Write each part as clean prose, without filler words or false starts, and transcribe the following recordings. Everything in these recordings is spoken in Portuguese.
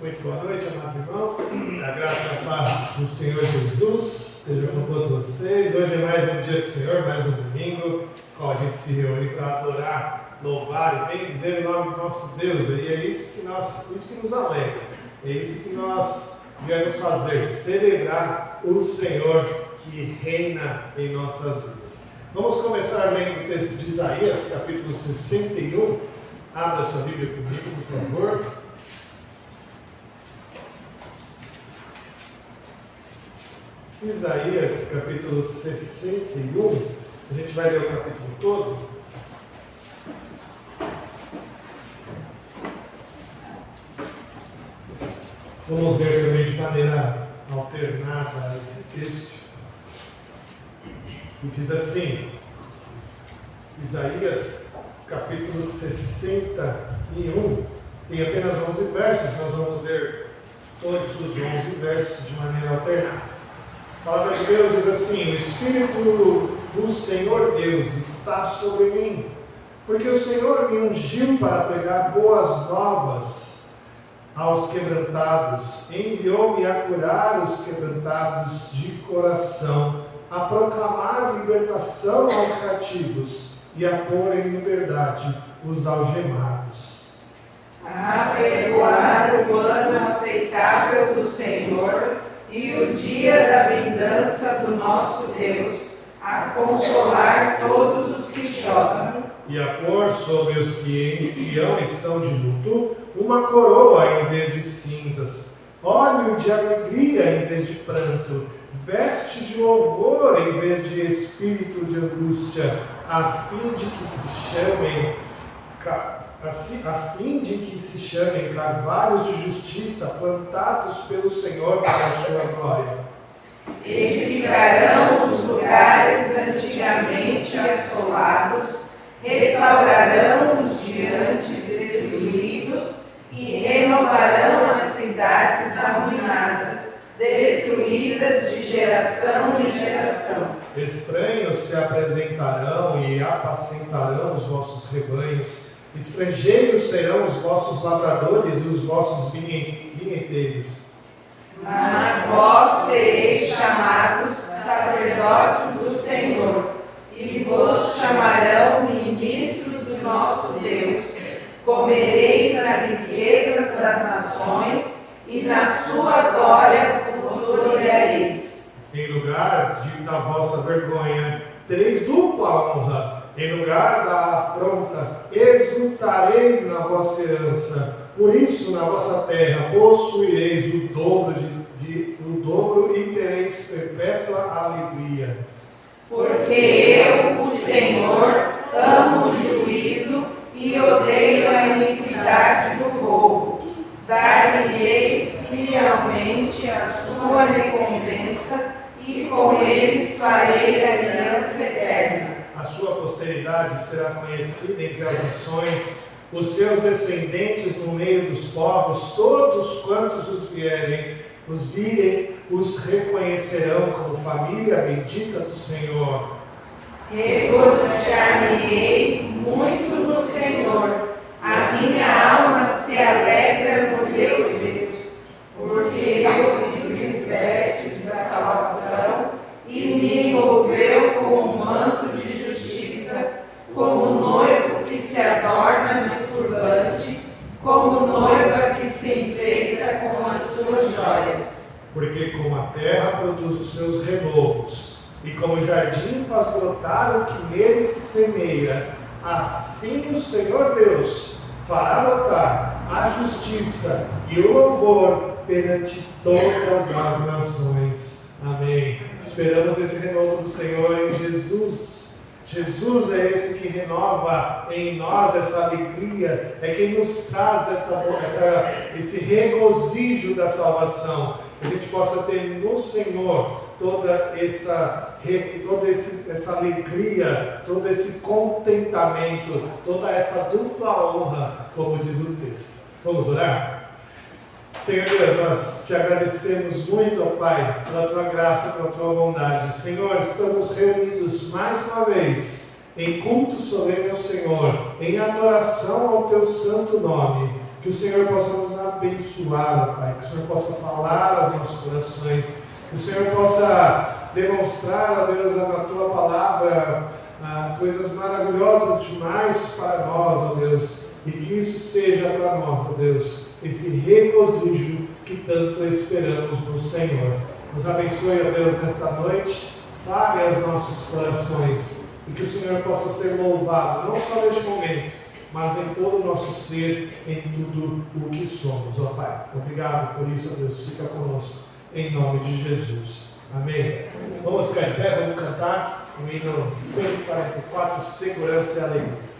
Muito boa noite, amados irmãos. A graça e a paz do Senhor Jesus esteja com todos vocês. Hoje é mais um dia do Senhor, mais um domingo, qual a gente se reúne para adorar, louvar e bendizer o nome do nosso Deus. E é isso que nos alegra, é isso que nós viemos fazer, celebrar o Senhor que reina em nossas vidas. Vamos começar lendo o texto de Isaías, capítulo 61. Abra sua Bíblia comigo, por favor. Isaías, capítulo 61, a gente vai ler o capítulo todo. Vamos ver também de maneira alternada esse texto, que diz assim, Isaías, capítulo 61, tem apenas 11 versos, nós vamos ler todos os 11 versos de maneira alternada. A palavra de Deus diz assim: o Espírito do Senhor Deus está sobre mim, porque o Senhor me ungiu para pregar boas novas aos quebrantados, enviou-me a curar os quebrantados de coração, a proclamar libertação aos cativos e a pôr em liberdade os algemados. A pregoar o ano aceitável do Senhor e o dia da vingança do nosso Deus, a consolar todos os que choram. E a pôr sobre os que em Sião estão de luto uma coroa em vez de cinzas, óleo de alegria em vez de pranto, veste de louvor em vez de espírito de angústia, a fim de que se chamem carvalhos de justiça plantados pelo Senhor para a sua glória. Edificarão os lugares antigamente assolados, restaurarão os diantes destruídos e renovarão as cidades arruinadas, destruídas de geração em geração. Estranhos se apresentarão e apacentarão os vossos rebanhos, estrangeiros serão os vossos lavradores e os vossos vinheteiros. Mas vós sereis chamados sacerdotes do Senhor, e vos chamarão ministros do nosso Deus. Comereis as riquezas das nações, e na sua glória vos gloriareis. Em lugar da vossa vergonha, tereis dupla honra. Em lugar da afronta, exultareis na vossa herança. Por isso, na vossa terra, possuireis o dobro e tereis perpétua alegria. Porque eu, o Senhor, amo o juízo e odeio a iniquidade do roubo. Dar-lhes fielmente a sua recompensa e com eles farei aliança eterna. A sua posteridade será conhecida entre as nações, os seus descendentes no meio dos povos, todos quantos os virem, os reconhecerão como família bendita do Senhor. Regozijar-me-ei muito no Senhor, a minha alma se alegra no meu Deus, porque ele me vestes da salvação e me envolveu com um manto de justiça, como noivo que se adorna de turbante, como noiva que se enfeita com as suas joias. Porque como a terra produz os seus renovos, e como o jardim faz brotar o que nele se semeia, assim o Senhor Deus fará brotar a justiça e o louvor perante todas as nações. Amém. Esperamos esse renovo do Senhor em Jesus. Jesus é esse que renova em nós essa alegria, é quem nos traz esse regozijo da salvação, que a gente possa ter no Senhor toda essa alegria, todo esse contentamento, toda essa dupla honra, como diz o texto. Vamos orar? Senhor Deus, nós te agradecemos muito, ó Pai, pela tua graça, pela tua bondade. Senhor, estamos reunidos mais uma vez em culto solene ao Senhor, em adoração ao teu santo nome. Que o Senhor possa nos abençoar, ó Pai. Que o Senhor possa falar aos nossos corações. Que o Senhor possa demonstrar, ó Deus, na Tua palavra coisas maravilhosas demais para nós, ó Deus. E que isso seja para nós, ó Deus, esse regozijo que tanto esperamos no Senhor. Nos abençoe, ó Deus, nesta noite. Fale aos nossos corações. E que o Senhor possa ser louvado, não só neste momento, mas em todo o nosso ser, em tudo o que somos, ó Pai. Obrigado por isso, ó Deus. Fica conosco, em nome de Jesus. Amém. Vamos ficar de pé, vamos cantar o hino 144, Segurança e Alegria.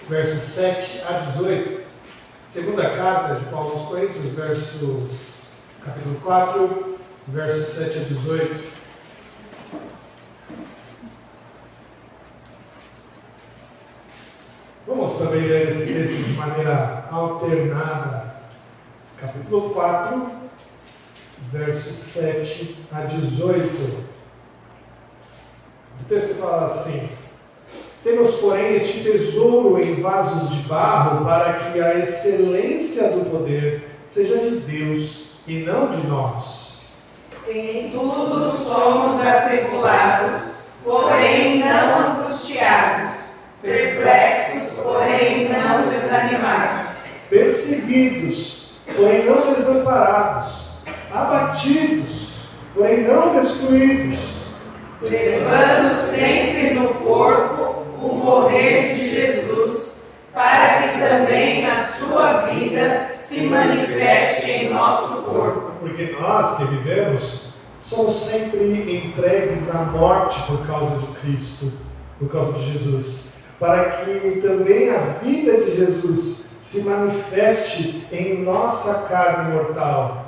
Versos 7 a 18. Segunda carta de Paulo aos Coríntios, capítulo 4, versos 7 a 18. Vamos também ler esse texto de maneira alternada. Capítulo 4, versos 7 a 18. O texto fala assim: temos, porém, este tesouro em vasos de barro, para que a excelência do poder seja de Deus e não de nós. Em tudo somos atribulados, porém não angustiados, perplexos, porém não desanimados, perseguidos, porém não desamparados, abatidos, porém não destruídos, levando sempre no corpo o morrer sempre entregues à morte por causa de Cristo, por causa de Jesus, para que também a vida de Jesus se manifeste em nossa carne mortal.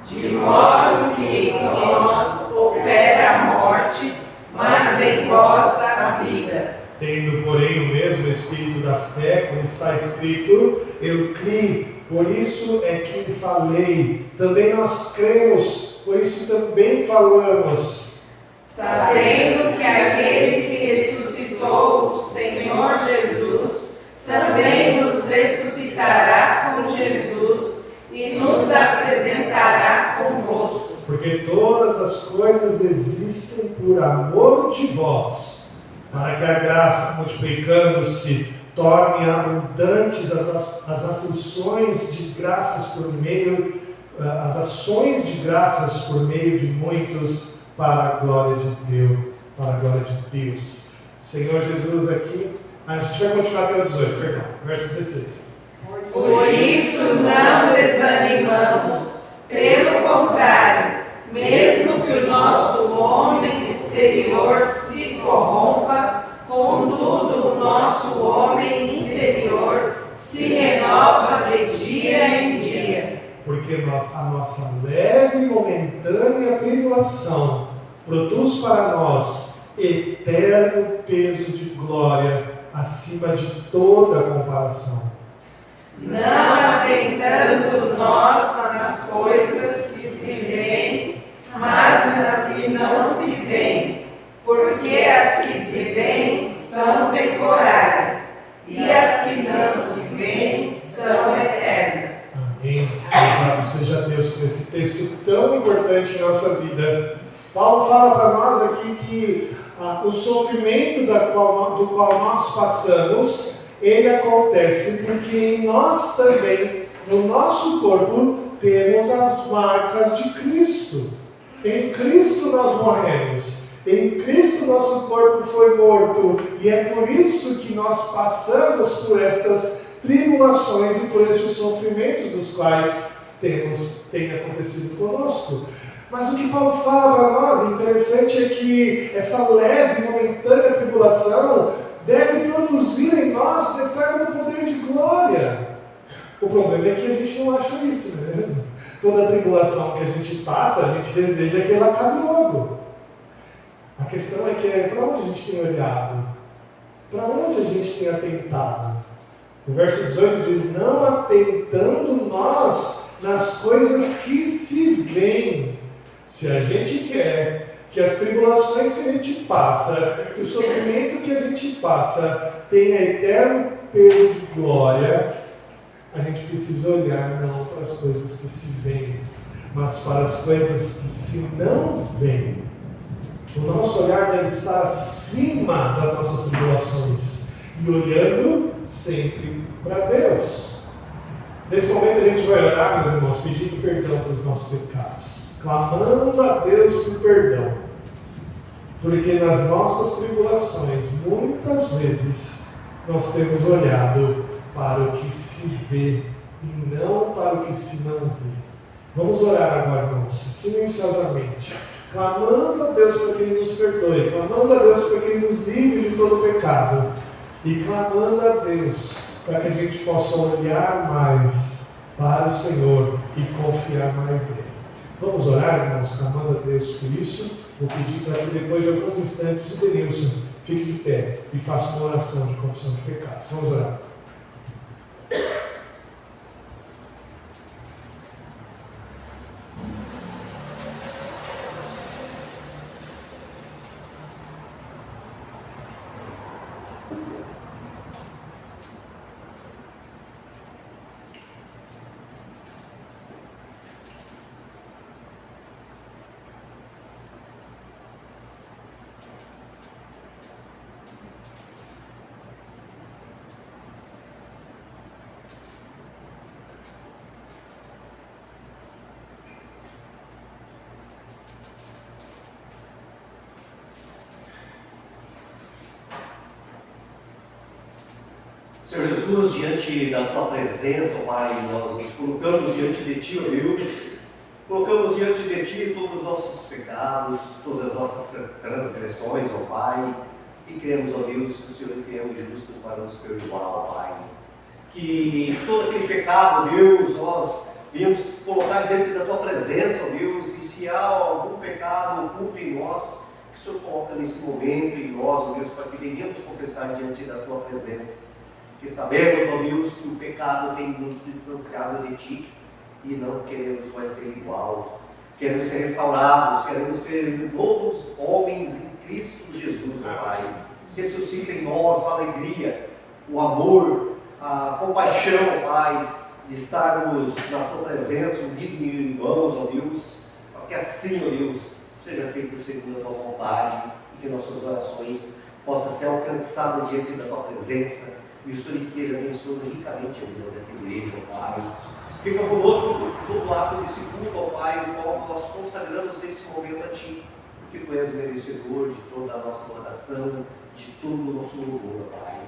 De modo que em nós opera a morte, mas em vós a vida. Tendo, porém, o mesmo espírito da fé, como está escrito, eu criei, por isso é que falei. Também nós cremos, por isso também falamos. Sabendo que aquele que ressuscitou o Senhor Jesus, também nos ressuscitará com Jesus e nos apresentará convosco. Porque todas as coisas existem por amor de vós, para que a graça, multiplicando-se, torne abundantes as aflições de graças por meio, as ações de graças por meio de muitos, para a glória de Deus, para a glória de Deus. Senhor Jesus aqui, a gente vai continuar até o 18, perdão, verso 16. Por isso não desanimamos, pelo contrário, mesmo que o nosso homem exterior se corrompa, contudo o nosso homem interior se renova de dia em dia. Porque a nossa leve e momentânea tribulação produz para nós eterno peso de glória acima de toda comparação. Não atentando nós nas coisas que se veem, mas nas que não se veem, porque as que se veem são temporais, e as que não se veem são eternas. Amém. Louvado seja Deus por esse texto tão importante em nossa vida. Paulo fala para nós aqui que o sofrimento do qual nós passamos, ele acontece porque em nós também, no nosso corpo, temos as marcas de Cristo. Em Cristo nós morremos. Em Cristo nosso corpo foi morto. E é por isso que nós passamos por estas tribulações e por estes sofrimentos dos quais tem acontecido conosco. Mas o que Paulo fala para nós, interessante, é que essa leve e momentânea tribulação deve produzir em nós eterno poder de glória. O problema é que a gente não acha isso, não é mesmo? Toda tribulação que a gente passa, a gente deseja que ela acabe logo. A questão é que para onde a gente tem olhado? Para onde a gente tem atentado? O verso 18 diz, não atentando nós nas coisas que se veem. Se a gente quer que as tribulações que a gente passa, que o sofrimento que a gente passa tenha eterno peso de glória, a gente precisa olhar não para as coisas que se veem, mas para as coisas que se não veem. O nosso olhar deve estar acima das nossas tribulações e olhando sempre para Deus. Nesse momento a gente vai orar, meus irmãos, pedindo perdão pelos nossos pecados, clamando a Deus por perdão, porque nas nossas tribulações, muitas vezes, nós temos olhado para o que se vê e não para o que se não vê. Vamos orar agora, irmãos, silenciosamente, clamando a Deus para que Ele nos perdoe, clamando a Deus para que Ele nos livre de todo pecado e clamando a Deus para que a gente possa olhar mais para o Senhor e confiar mais nele. Vamos orar, irmãos, clamando a Deus por isso. Vou pedir para que depois de alguns instantes o Denilson fique de pé e faça uma oração de confissão de pecados. Vamos orar. Senhor Jesus, diante da Tua presença, Pai, nós nos colocamos diante de Ti, ó Deus, colocamos diante de Ti todos os nossos pecados, todas as nossas transgressões, ó Pai, e cremos, ó Deus, que o Senhor é fiel e justo para nos perdoar, ó Pai. Que todo aquele pecado, Deus, nós viemos colocar diante da Tua presença, ó Deus, e se há algum pecado oculto em nós, que o Senhor coloca nesse momento em nós, ó Deus, para que venhamos confessar diante da Tua presença. Porque sabemos, ó Deus, que o pecado tem nos distanciado de Ti e não queremos mais ser igual. Queremos ser restaurados, queremos ser novos homens em Cristo Jesus, ó Pai. Ressuscita em nós a alegria, o amor, a compaixão, ó Pai, de estarmos na Tua presença, unidos em irmãos, ó Deus, para que assim, ó Deus, seja feito segundo a Tua vontade e que nossas orações possam ser alcançadas diante da Tua presença e o Senhor esteja abençoando ricamente a vida dessa igreja, ó Pai. Fica conosco todo ato desse culto, ó Pai, no qual nós consagramos nesse momento a Ti, porque Tu és merecedor de toda a nossa adoração, de todo o nosso louvor, ó Pai.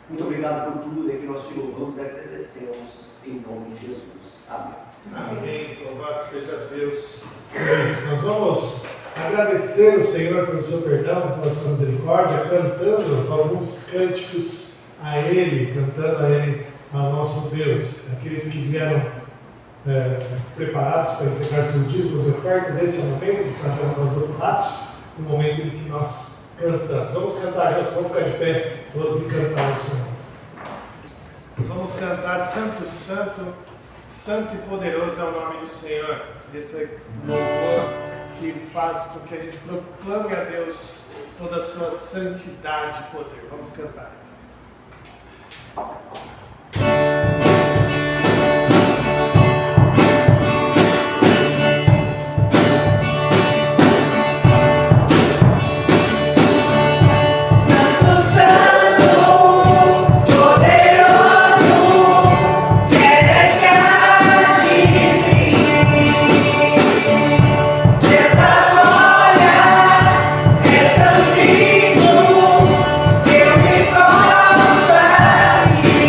Muito obrigado por tudo, é que nós Te louvamos e agradecemos, em nome de Jesus. Amém. Amém. Louvado seja Deus. É isso. Nós vamos agradecer o Senhor pelo seu perdão, pela sua misericórdia, cantando alguns cânticos a Ele, cantando a Ele, ao nosso Deus. Aqueles que vieram preparados para entregar seus dízimos e ofertas, esse é o momento de fazer uma vasofilácio, o momento em que nós cantamos. Vamos cantar juntos, vamos ficar de pé todos e cantar o Senhor. Nós vamos cantar Santo, Santo, Santo e poderoso é o nome do Senhor. Esse louvor que faz com que a gente proclame a Deus toda a sua santidade e poder. Vamos cantar. Escondido, eu me prosto a ti.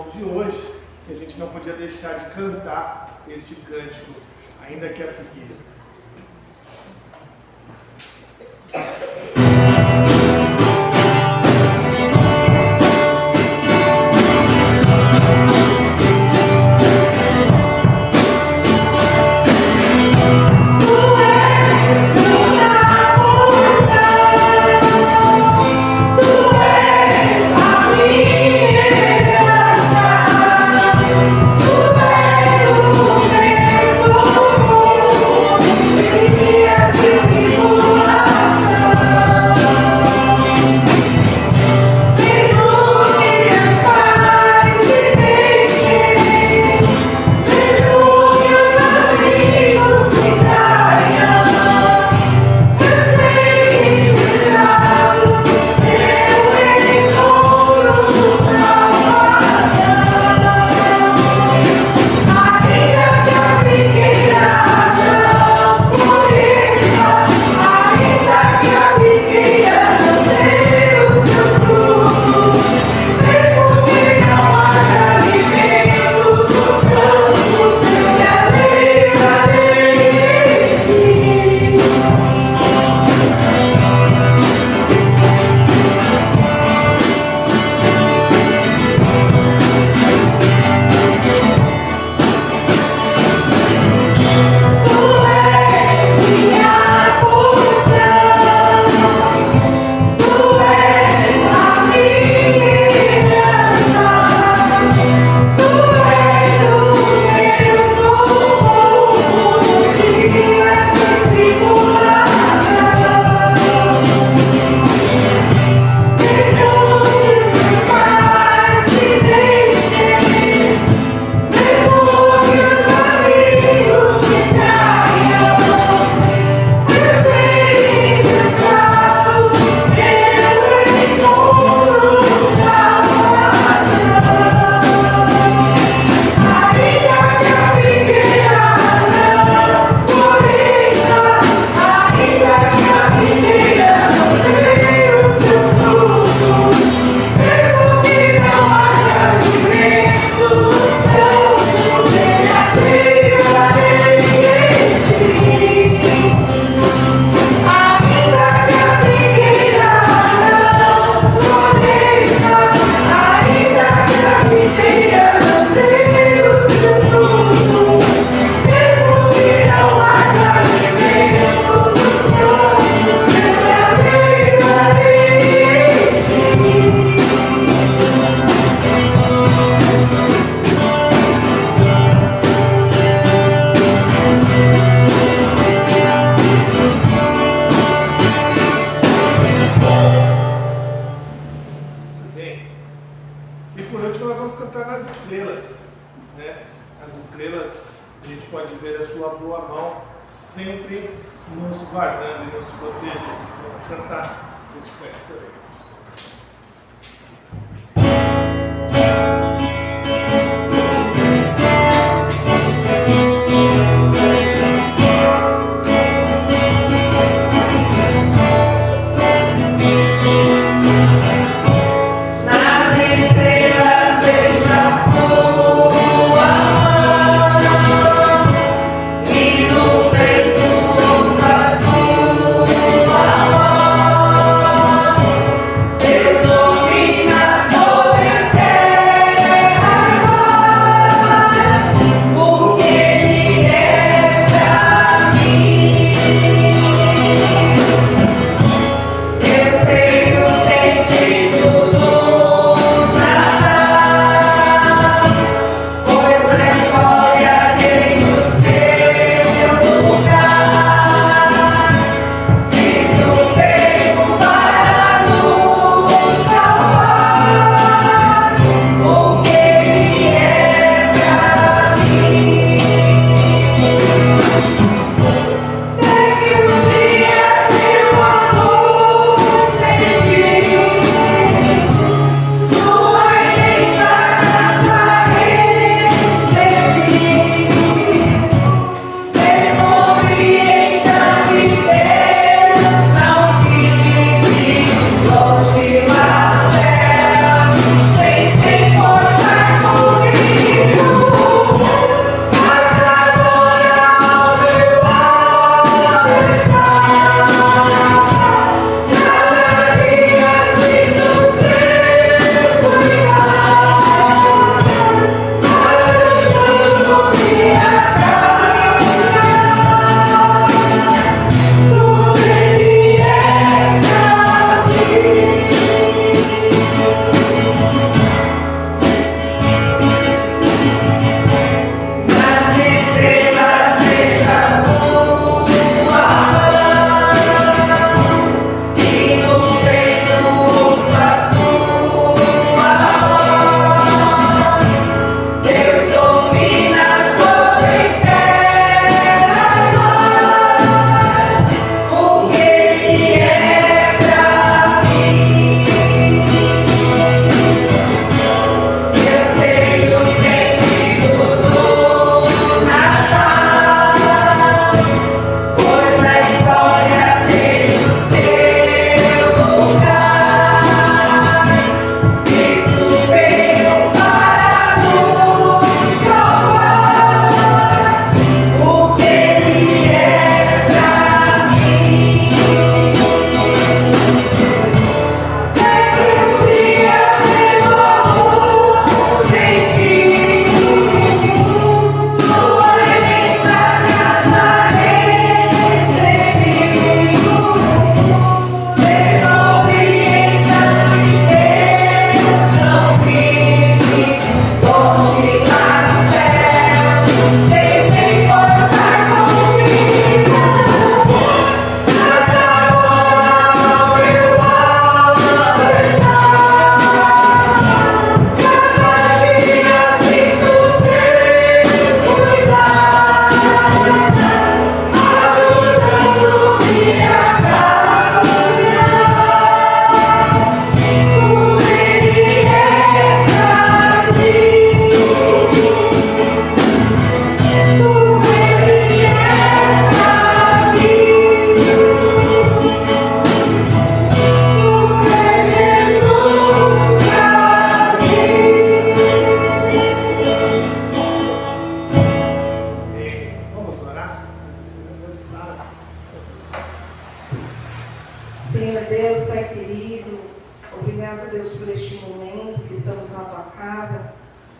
show de hoje, e a gente não podia deixar de cantar este cântico, Ainda que a Figueira.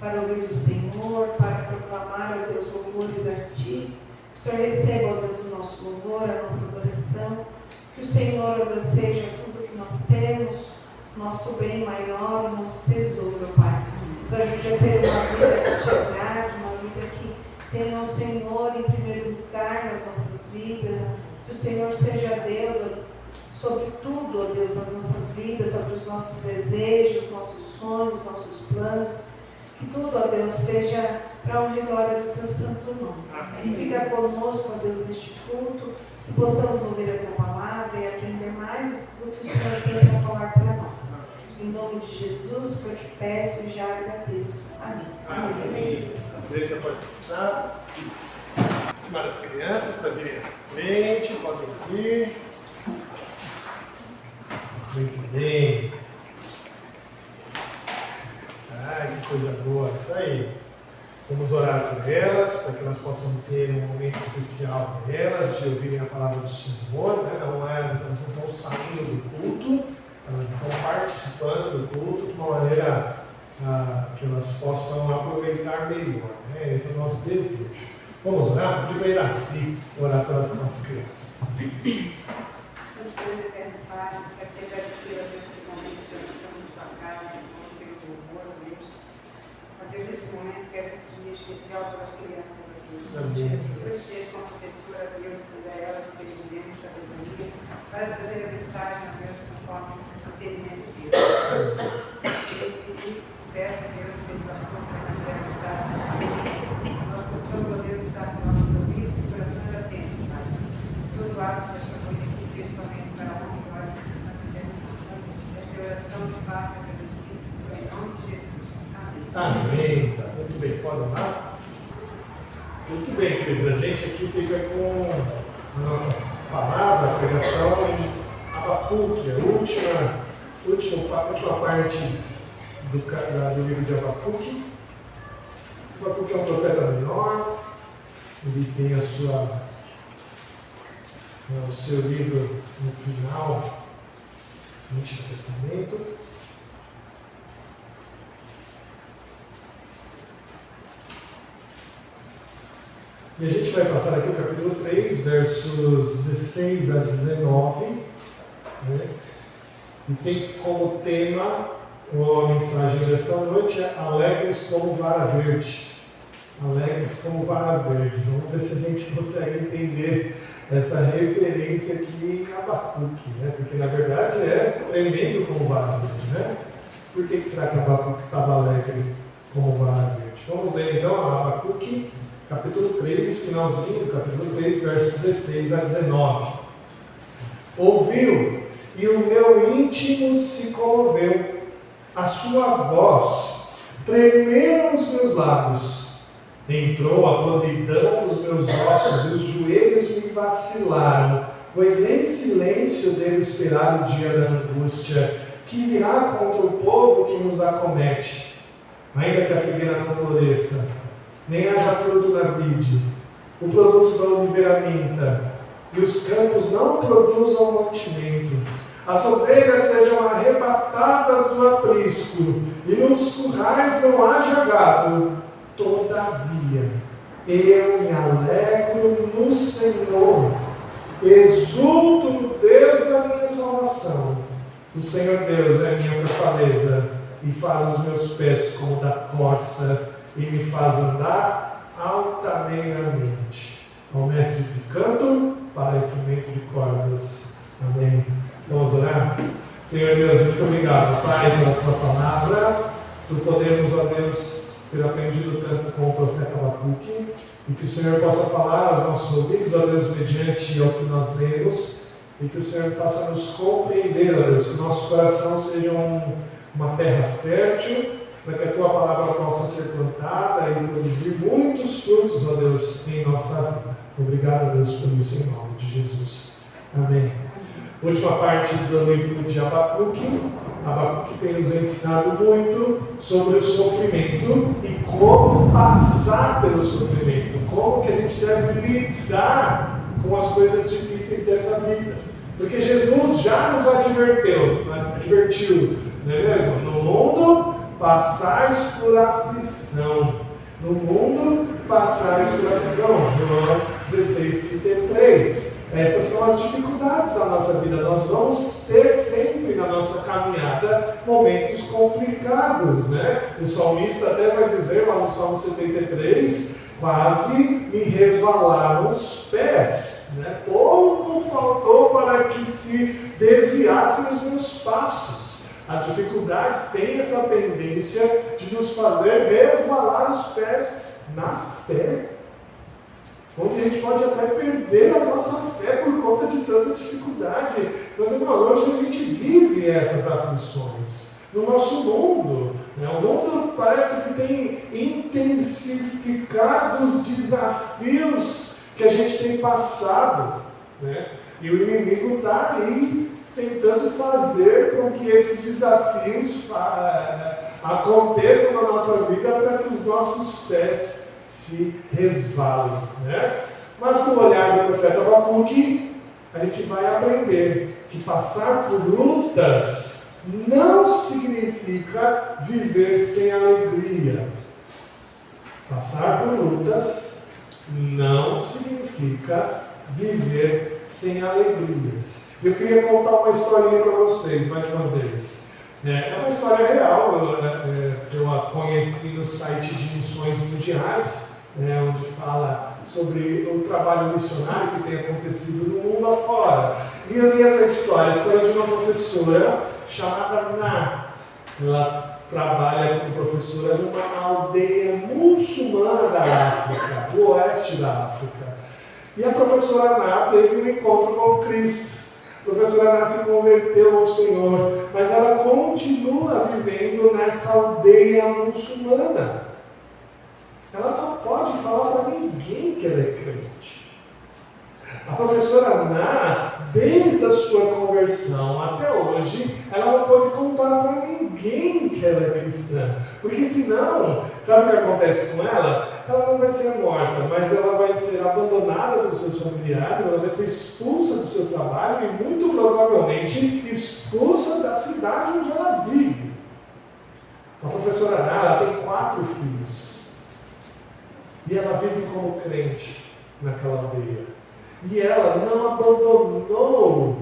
para ouvir do Senhor, para proclamar, ó Deus, louvores a Ti. Que o Senhor receba, ó Deus, o nosso louvor, a nossa adoração. Que o Senhor, ó Deus, seja tudo que nós temos, nosso bem maior, o nosso tesouro, ó Pai. Nos ajude a ter uma vida que te agrade, uma vida que tenha o Senhor em primeiro lugar nas nossas vidas. Que o Senhor seja Deus sobre tudo, ó Deus, nas nossas vidas, sobre os nossos desejos, nossos sonhos, nossos planos. Que tudo, ó Deus, seja para a honra e glória do Teu santo nome. Amém. Fica conosco, ó Deus, neste culto, que possamos ouvir a Tua palavra e aprender mais do que o Senhor tem para falar para nós. Em nome de Jesus, que eu te peço e já agradeço. Amém. Amém. A igreja pode sentar. Chamar as crianças para virem à frente, podem vir. Muito bem. Que coisa boa, isso aí. Vamos orar por elas, para que elas possam ter um momento especial para elas, de ouvirem a palavra do Senhor, né? Elas não estão saindo do culto, elas estão participando do culto de uma maneira que elas possam aproveitar melhor, né? Esse é o nosso desejo. Vamos orar? Pedir para Iraci orar pelas nossas crianças. Nesse momento, quero pedir especial para as crianças aqui. Jesus, seja com a professora, Deus, cuida elas, seja de Deus, sabedoria, para trazer a mensagem a Deus conforme o entendimento de Deus. Peço a Deus que Ele pastor para trazer a mensagem. Nós possamos, ó Deus, estar com nossos ouvidos e corações atentos, Pai. Todo ato desta coisa aqui seja somente para a honra e glória do Santo Deus. Esta oração de paz agradecidos, em nome de Jesus. Amém. Muito bem, pode orar? Muito bem, queridos. A gente aqui fica com a nossa palavra, a pregação em Abacuque, a última parte do livro de Abacuque. Abacuque é um profeta menor, ele tem o seu livro no final do Antigo Testamento. E a gente vai passar aqui o capítulo 3, versos 16 a 19, né? E tem como tema a mensagem dessa noite é alegres como vara verde. Alegres como vara verde. Vamos ver se a gente consegue entender essa referência aqui em Abacuque, né? Porque na verdade é tremendo como vara verde, né? Por que será que Abacuque estava alegre como vara verde? Vamos ler então Abacuque, capítulo 3, finalzinho do capítulo 3, versos 16 a 19. Ouviu, e o meu íntimo se comoveu, a sua voz, tremeram os meus lábios, entrou a podridão dos meus ossos, e os joelhos me vacilaram, pois em silêncio devo esperar o dia da angústia, que virá contra o povo que nos acomete, ainda que a figueira não floresça, nem haja fruto na vide, o produto da oliveira minta, e os campos não produzam mantimento. As ovelhas sejam arrebatadas do aprisco, e nos currais não haja gado. Todavia, eu me alegro no Senhor, exulto no Deus da minha salvação. O Senhor Deus é minha fortaleza, e faz os meus pés como da corça, e me faz andar altaneiramente. Ao mestre de canto, para instrumento de cordas. Amém. Vamos orar? Senhor Deus, muito obrigado, Pai, pela Tua palavra. Por podermos, ó Deus, ter aprendido tanto com o profeta Abacuque, e que o Senhor possa falar aos nossos ouvidos, ó Deus, mediante ao que nós lemos, e que o Senhor faça nos compreender, ó Deus, que o nosso coração seja uma terra fértil, para que a Tua palavra possa ser plantada e produzir muitos frutos, ó Deus, em nossa vida. Obrigado, Deus, por isso, em nome de Jesus. Amém. Última parte do livro de Abacuque. Abacuque tem nos ensinado muito sobre o sofrimento e como passar pelo sofrimento, como que a gente deve lidar com as coisas difíceis dessa vida. Porque Jesus já nos advertiu, não é mesmo? No mundo passais por aflição. No mundo, passais por aflição. João 16:33. Essas são as dificuldades da nossa vida. Nós vamos ter sempre na nossa caminhada momentos complicados, né? O salmista até vai dizer lá no Salmo 73, quase me resvalaram os pés, né? Pouco faltou para que se desviassem os meus passos. As dificuldades têm essa tendência de nos fazer resvalar os pés na fé, onde a gente pode até perder a nossa fé por conta de tanta dificuldade. Meus irmãos, hoje a gente vive essas aflições no nosso mundo, né? O mundo parece que tem intensificado os desafios que a gente tem passado, né? E o inimigo está aí tentando fazer com que esses desafios aconteçam na nossa vida para que os nossos pés se resvalem, né? Mas com o olhar do profeta Abacuque, a gente vai aprender que passar por lutas não significa viver sem alegria. Passar por lutas não significa viver sem alegrias. Eu queria contar uma historinha para vocês, mais uma vez. É uma história real, eu a conheci no site de Missões Mundiais, onde fala sobre o trabalho missionário que tem acontecido no mundo afora. E eu li essa história, a história de uma professora chamada Ná. Ela trabalha como professora numa aldeia muçulmana da África, do oeste da África. E a professora Ná teve um encontro com Cristo. A professora Ná se converteu ao Senhor, mas ela continua vivendo nessa aldeia muçulmana. Ela não pode falar para ninguém que ela é crente. A professora Ná, desde a sua conversão até hoje, ela não pode contar para ninguém que ela é cristã. Porque senão, sabe o que acontece com ela? Ela não vai ser morta, mas ela vai ser abandonada pelos seus familiares, ela vai ser expulsa do seu trabalho e muito provavelmente expulsa da cidade onde ela vive. A professora Ná, ela tem 4 filhos. E ela vive como crente naquela aldeia. E ela não abandonou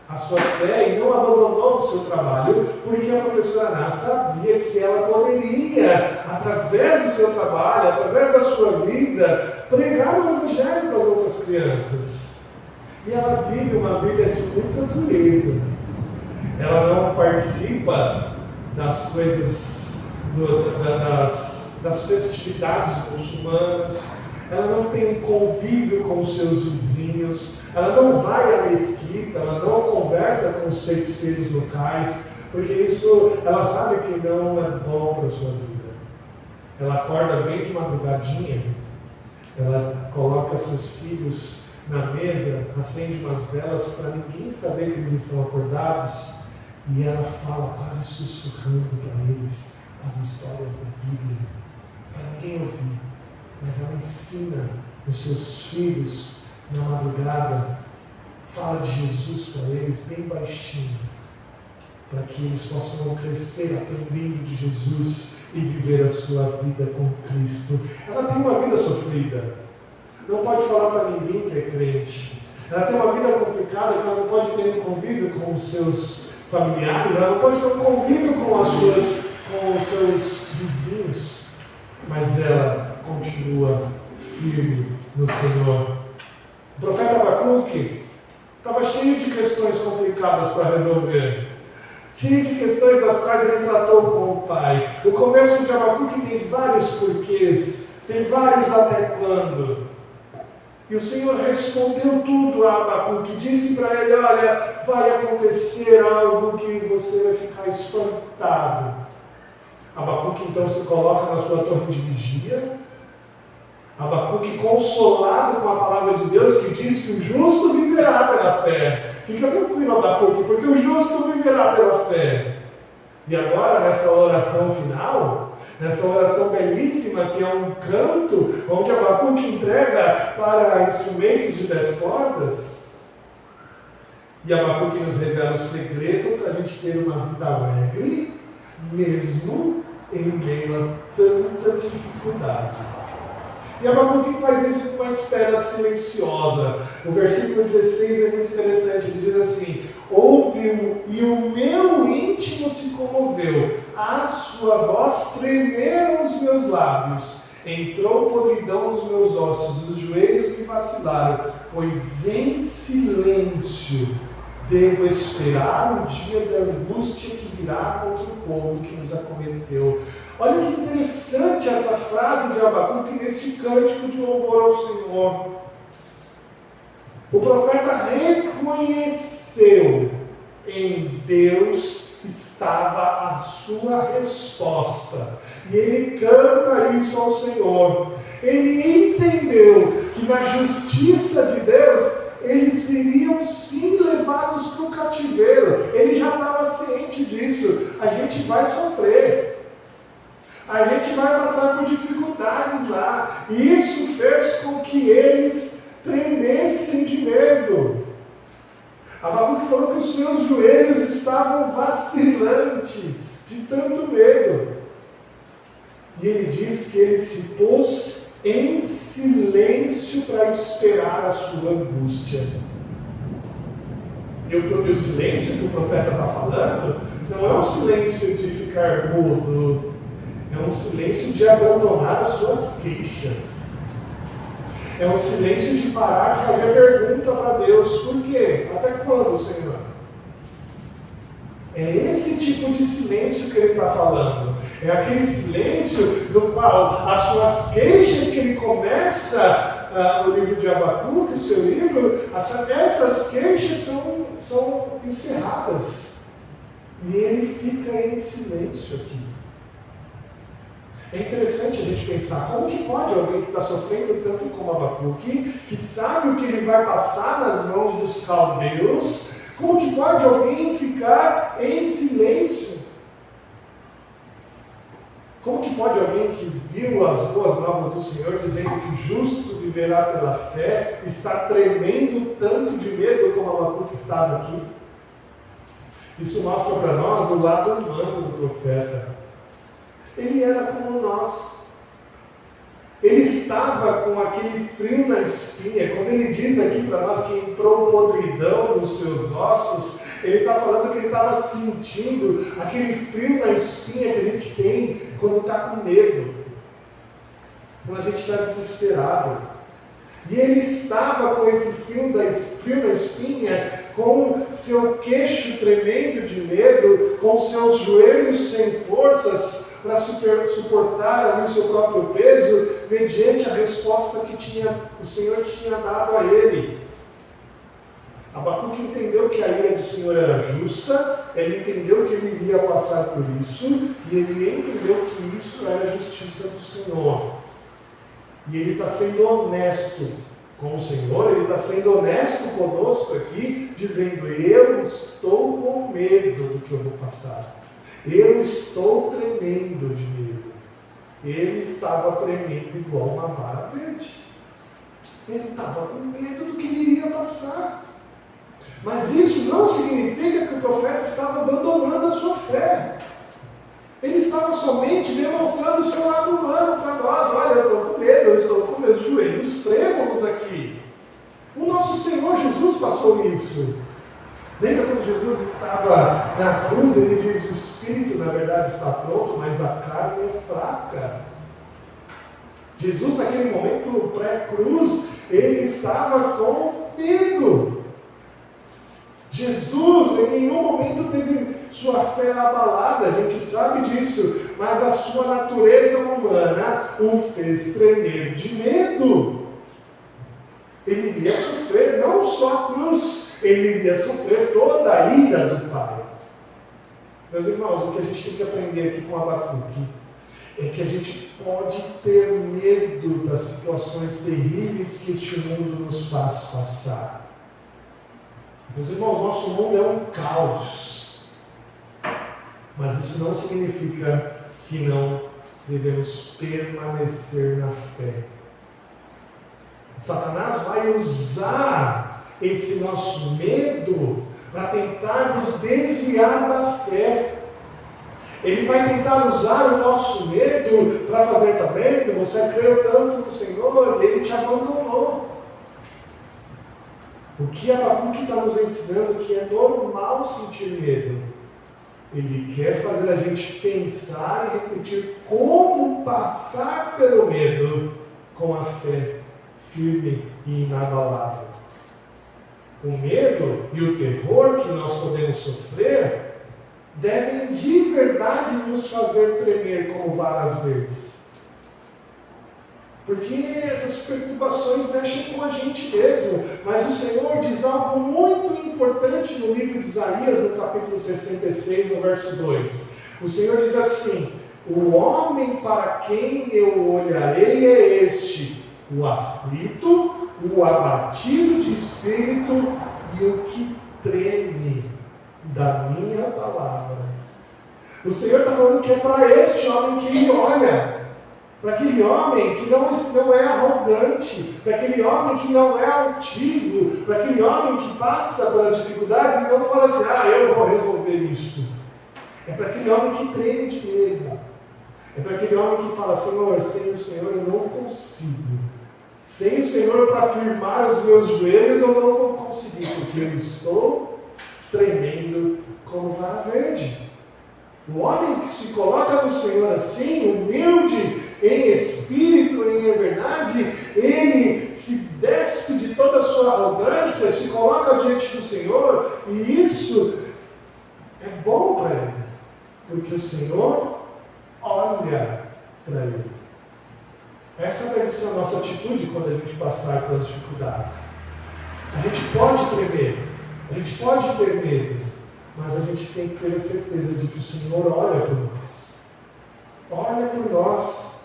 a sua fé e não abandonou o seu trabalho, porque a professora Ná sabia que ela poderia, através do seu trabalho, através da sua vida, pregar o Evangelho para as outras crianças. E ela vive uma vida de muita dureza. Ela não participa das coisas, das festividades muçulmanas. Ela não tem um convívio com os seus vizinhos, ela não vai à mesquita, ela não conversa com os feiticeiros locais, porque isso ela sabe que não é bom para a sua vida. Ela acorda bem de madrugadinha, ela coloca seus filhos na mesa, acende umas velas para ninguém saber que eles estão acordados, e ela fala quase sussurrando para eles as histórias da Bíblia, para ninguém ouvir. Mas ela ensina os seus filhos na madrugada, fala de Jesus para eles bem baixinho, para que eles possam crescer aprendendo de Jesus e viver a sua vida com Cristo. Ela tem uma vida sofrida, não pode falar para ninguém que é crente. Ela tem uma vida complicada, que ela não pode ter um convívio com os seus familiares, ela não pode ter um convívio com os seus vizinhos, mas ela continua firme no Senhor. O profeta Abacuque estava cheio de questões complicadas para resolver, cheio de questões das quais ele tratou com o Pai. O começo de Abacuque tem vários porquês, tem vários até quando. E o Senhor respondeu tudo a Abacuque, disse para ele: olha, vai acontecer algo que você vai ficar espantado. Abacuque então se coloca na sua torre de vigia. Abacuque, consolado com a palavra de Deus que diz que o justo viverá pela fé. Fica tranquilo, Abacuque, porque o justo viverá pela fé. E agora, nessa oração final, nessa oração belíssima, que é um canto, onde Abacuque entrega para instrumentos de 10 cordas, e Abacuque nos revela o segredo para a gente ter uma vida alegre, mesmo em meio a tanta dificuldade. E Abacuque faz isso com uma espera silenciosa. O versículo 16 é muito interessante, ele diz assim: ouve-o e o meu íntimo se comoveu, a sua voz tremeram os meus lábios, entrou podridão nos meus ossos, os joelhos me vacilaram, pois em silêncio devo esperar o dia da angústia que virá contra o povo que nos acometeu. Olha que interessante essa frase de Abacuque neste cântico de louvor ao Senhor. O profeta reconheceu em Deus estava a sua resposta. E ele canta isso ao Senhor. Ele entendeu que na justiça de Deus eles seriam sim levados para o cativeiro. Ele já estava ciente disso. A gente vai sofrer. A gente vai passar por dificuldades lá. E isso fez com que eles tremessem de medo. Abacuque falou que os seus joelhos estavam vacilantes de tanto medo. E ele diz que ele se pôs em silêncio para esperar a sua angústia. E o silêncio que o profeta está falando não é um silêncio de ficar mudo. É um silêncio de abandonar as suas queixas. É um silêncio de parar de fazer pergunta para Deus. Por quê? Até quando, Senhor? É esse tipo de silêncio que ele está falando. É aquele silêncio do qual as suas queixas que ele começa o livro de Abacuque, o seu livro, essas queixas são encerradas. E ele fica em silêncio aqui. É interessante a gente pensar, como que pode alguém que está sofrendo tanto como Abacuque, que sabe o que ele vai passar nas mãos dos caldeus, como que pode alguém ficar em silêncio? Como que pode alguém que viu as boas novas do Senhor, dizendo que o justo viverá pela fé, estar tremendo tanto de medo como Abacuque estava aqui? Isso mostra para nós o lado humano do profeta. Ele era como nós. Ele estava com aquele frio na espinha. Quando ele diz aqui para nós que entrou podridão nos seus ossos, ele está falando que ele estava sentindo aquele frio na espinha que a gente tem quando está com medo, quando a gente está desesperado. E ele estava com esse frio na espinha, com seu queixo tremendo de medo, com seus joelhos sem forças para suportar ali o seu próprio peso, mediante a resposta que o Senhor tinha dado a ele. Abacuque entendeu que a ira do Senhor era justa, ele entendeu que ele iria passar por isso, e ele entendeu que isso era a justiça do Senhor. E ele está sendo honesto com o Senhor, ele está sendo honesto conosco aqui, dizendo: eu estou com medo do que eu vou passar. Eu estou tremendo de medo. Ele estava tremendo igual uma vara verde. Ele estava com medo do que ele iria passar. Mas isso não significa que o profeta estava abandonando a sua fé. Ele estava somente demonstrando o seu lado humano para nós. Olha, eu estou com medo, eu estou com meus joelhos trêmulos aqui. O nosso Senhor Jesus passou isso. Lembra quando Jesus estava na cruz, ele diz: o espírito na verdade está pronto, mas a carne é fraca. Jesus naquele momento pré-cruz, ele estava com medo. Jesus em nenhum momento teve sua fé abalada, a gente sabe disso, mas a sua natureza humana o fez tremer de medo. Ele iria sofrer não só a cruz, ele iria sofrer toda a ira do Pai. Meus irmãos, o que a gente tem que aprender aqui com Abacuque é que a gente pode ter medo das situações terríveis que este mundo nos faz passar. Meus irmãos, nosso mundo é um caos, mas isso não significa que não devemos permanecer na fé. Satanás vai usar esse nosso medo para tentar nos desviar da fé. Ele vai tentar usar o nosso medo para fazer, tá vendo? Você creu tanto no Senhor e Ele te abandonou. O que Abacuque está nos ensinando que é normal sentir medo. Ele quer fazer a gente pensar e refletir como passar pelo medo com a fé firme e inabalável. O medo e o terror que nós podemos sofrer devem de verdade nos fazer tremer como varas verdes. Porque essas perturbações mexem com a gente mesmo. Mas o Senhor diz algo muito importante no livro de Isaías, no capítulo 66, no verso 2. O Senhor diz assim: o homem para quem eu olharei é este, o aflito, o abatido de espírito e o que treme da minha palavra. O Senhor está falando que é para este homem que Ele olha. Para aquele homem que não é arrogante, para aquele homem que não é altivo, para aquele homem que passa pelas dificuldades e não fala assim: eu vou resolver isso. É para aquele homem que treme de medo. É para aquele homem que fala: Senhor, sem o Senhor eu não consigo. Sem o Senhor para firmar os meus joelhos eu não vou conseguir, porque eu estou tremendo como vara verde. O homem que se coloca no Senhor assim, humilde, em espírito, em verdade, ele se despe de toda a sua arrogância, se coloca diante do Senhor, e isso é bom para ele, porque o Senhor olha para ele. Essa deve ser a nossa atitude quando a gente passar pelas dificuldades. A gente pode tremer, a gente pode ter medo, mas a gente tem que ter a certeza de que o Senhor olha por nós. Olha por nós.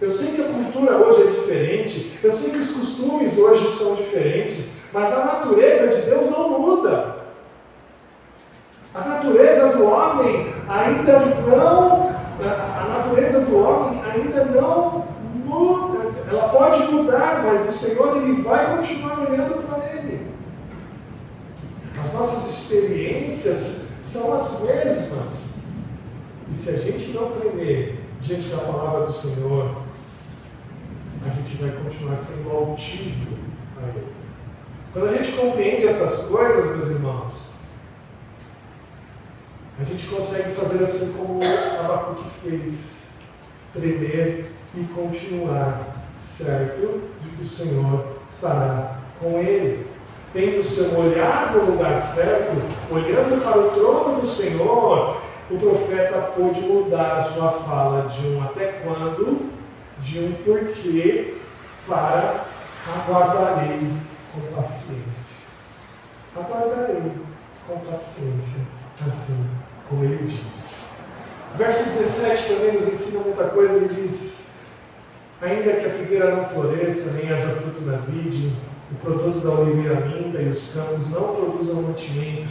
Eu sei que a cultura hoje é diferente, eu sei que os costumes hoje são diferentes, mas a natureza de Deus não muda. A natureza do homem ainda não muda. Ela pode mudar, mas o Senhor Ele vai continuar olhando para Ele. As nossas experiências são as mesmas. E se a gente não tremer diante da palavra do Senhor, a gente vai continuar sendo altivo a Ele. Quando a gente compreende essas coisas, meus irmãos, a gente consegue fazer assim como Abacuque fez, tremer e continuar certo de que o Senhor estará com ele. Tendo o seu olhar no lugar certo, olhando para o trono do Senhor, o profeta pôde mudar a sua fala de um até quando, de um porquê, para aguardarei com paciência. Aguardarei com paciência, assim como ele diz. Verso 17 também nos ensina muita coisa. Ele diz: ainda que a figueira não floresça, nem haja fruto na vide, o produto da oliveira minta e os campos não produzam mantimento,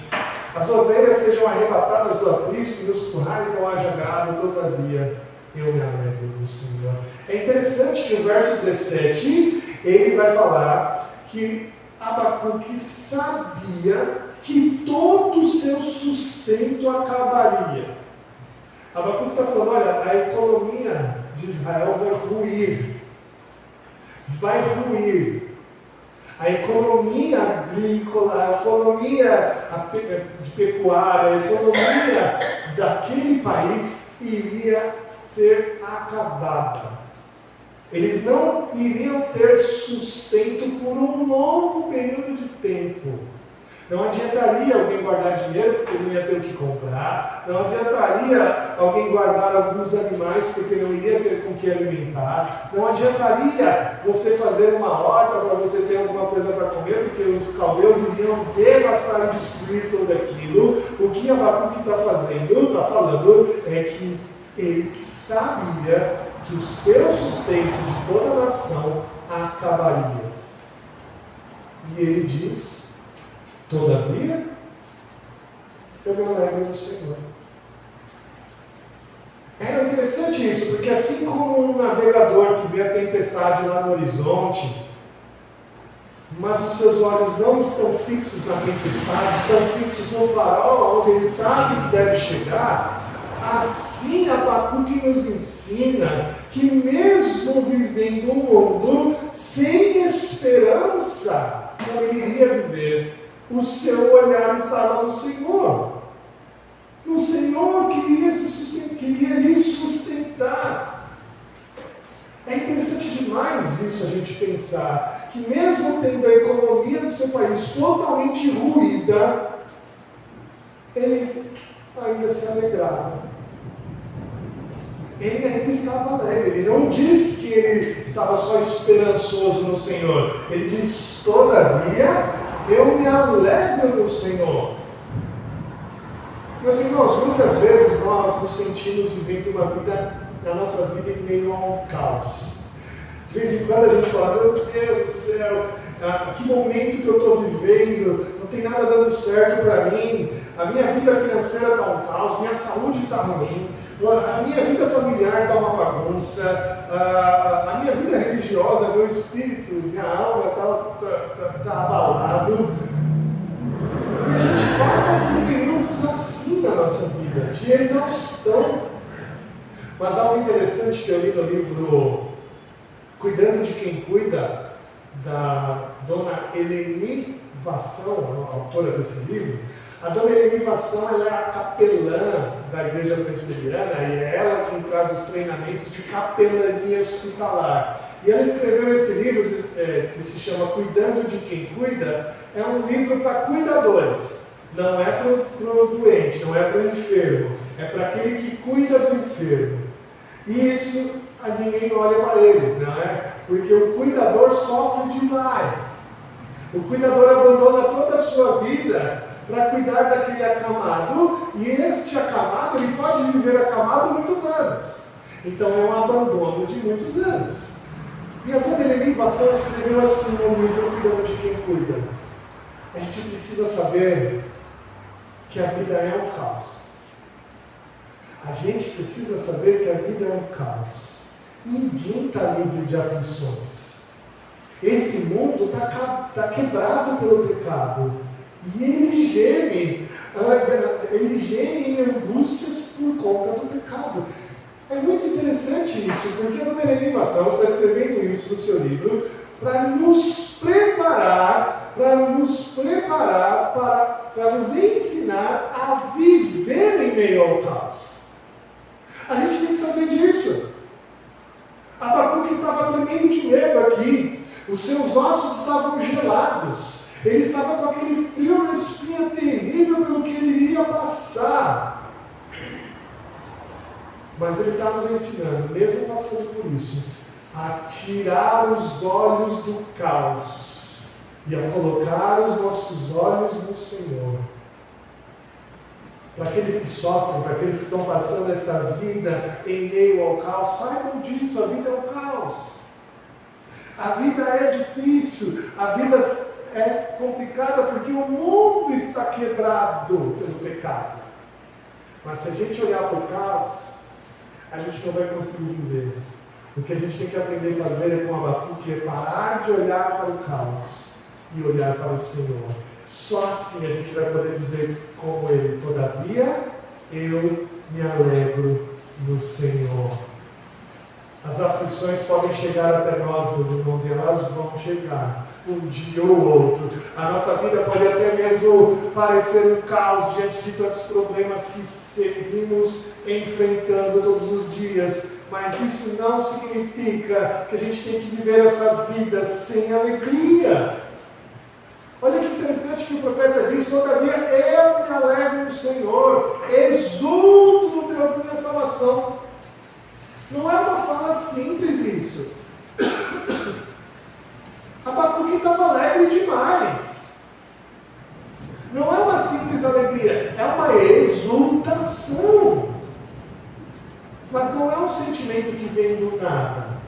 as ovelhas sejam arrebatadas do aprisco e nos currais não haja gado, todavia eu me alegro no Senhor. É interessante que no verso 17 ele vai falar que Abacuque sabia que todo o seu sustento acabaria. Abacuque está falando: olha, a economia de Israel vai ruir. Vai ruir. A economia agrícola, a economia de pecuária, a economia daquele país iria ser acabada. Eles não iriam ter sustento por um longo período de tempo. Não adiantaria alguém guardar dinheiro porque não ia ter o que comprar. Não adiantaria alguém guardar alguns animais porque não iria ter com que alimentar. Não adiantaria você fazer uma horta para você ter alguma coisa para comer, porque os caldeus iriam devastar e destruir tudo aquilo. O que Abacuque está falando é que ele sabia que o seu sustento de toda a nação acabaria. E ele diz: todavia, eu me alegro no Senhor. É interessante isso, porque assim como um navegador que vê a tempestade lá no horizonte, mas os seus olhos não estão fixos na tempestade, estão fixos no farol, onde ele sabe que deve chegar, Assim Abacuque nos ensina que mesmo vivendo um mundo sem esperança, como ele iria viver, o seu olhar estava no Senhor. No Senhor que iria lhe sustentar. É interessante demais isso a gente pensar, que mesmo tendo a economia do seu país totalmente ruída, ele ainda se alegrava. Ele ainda estava alegre. Ele não diz que ele estava só esperançoso no Senhor. Ele diz, todavia, eu me alegro no Senhor. Meus irmãos, muitas vezes nós nos sentimos vivendo uma vida, na nossa vida, em meio a um caos. De vez em quando a gente fala, meu Deus do céu, que momento que eu estou vivendo, não tem nada dando certo para mim, a minha vida financeira está um caos, minha saúde está ruim, a minha vida familiar está uma bagunça, a minha vida religiosa, meu espírito, minha alma está abalado. E a gente passa por períodos assim na nossa vida, de exaustão. Mas algo interessante que eu li no livro Cuidando de Quem Cuida, da dona Eleni Vassão, a autora desse livro. A dona Eleni Vassão, ela é a capelã da Igreja Presbiteriana e é ela quem traz os treinamentos de capelania hospitalar. E ela escreveu esse livro que se chama Cuidando de Quem Cuida. É um livro para cuidadores, não é para o doente, não é para o enfermo, é para aquele que cuida do enfermo. E isso ninguém olha para eles, não é? Porque o cuidador sofre demais. O cuidador abandona toda a sua vida para cuidar daquele acamado, e este acamado, ele pode viver acamado muitos anos. Então é um abandono de muitos anos. E a dona Eleni Vassão escreveu assim no livro Cuidando de Quem Cuida. A gente precisa saber que a vida é um caos. A gente precisa saber que a vida é um caos. Ninguém está livre de aflições. Esse mundo está quebrado pelo pecado. E ele geme em angústias por conta do pecado. É muito interessante isso, porque a dona Eleni Vassão está escrevendo isso no seu livro para nos preparar, para nos ensinar a viver em meio ao caos. A gente tem que saber disso. Abacuque estava tremendo de medo aqui, os seus ossos estavam gelados, ele estava com aquele frio na espinha terrível pelo que ele iria passar. Mas ele está nos ensinando, mesmo passando por isso, a tirar os olhos do caos e a colocar os nossos olhos no Senhor. Para aqueles que sofrem, para aqueles que estão passando essa vida em meio ao caos, saibam disso, a vida é um caos. A vida é difícil, a vida é complicada porque o mundo está quebrado pelo pecado. Mas se a gente olhar para o caos, a gente não vai conseguir viver. O que a gente tem que aprender a fazer com Abacuque é parar de olhar para o caos e olhar para o Senhor. Só assim a gente vai poder dizer como ele, todavia eu me alegro no Senhor. As aflições podem chegar até nós, meus irmãos, e elas vão chegar um dia ou outro. A nossa vida pode até mesmo parecer um caos diante de tantos problemas que seguimos enfrentando todos os dias, mas isso não significa que a gente tem que viver essa vida sem alegria. Olha que interessante que o profeta diz, todavia eu me alegro no Senhor, exulto no Deus da minha salvação. Não é uma fala simples isso. Abacuque estava alegre demais. Não é uma simples alegria, é uma exultação. Mas não é um sentimento que vem do nada.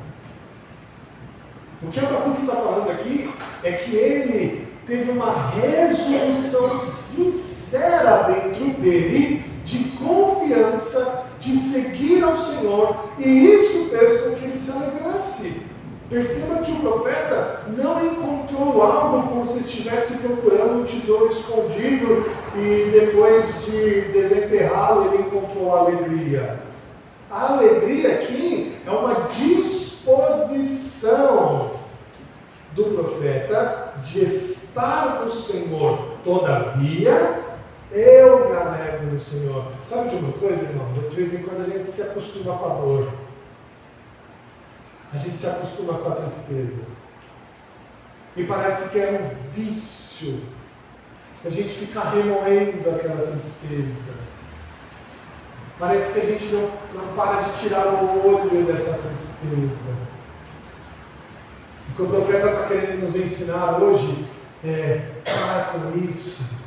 O que Abacuque está falando aqui é que ele teve uma resolução sincera dentro dele de confiança, de seguir ao Senhor, e isso fez com que ele se alegrasse. Perceba que o profeta não encontrou algo como se estivesse procurando um tesouro escondido e depois de desenterrá-lo ele encontrou alegria. A alegria aqui é uma disposição do profeta de estar no Senhor. Todavia, eu me alegro no Senhor. Sabe de uma coisa, irmãos? De vez em quando a gente se acostuma com a dor. A gente se acostuma com a tristeza. E parece que é um vício. A gente fica remoendo aquela tristeza. Parece que a gente não para de tirar o olho dessa tristeza. O que o profeta está querendo nos ensinar hoje é: para com isso.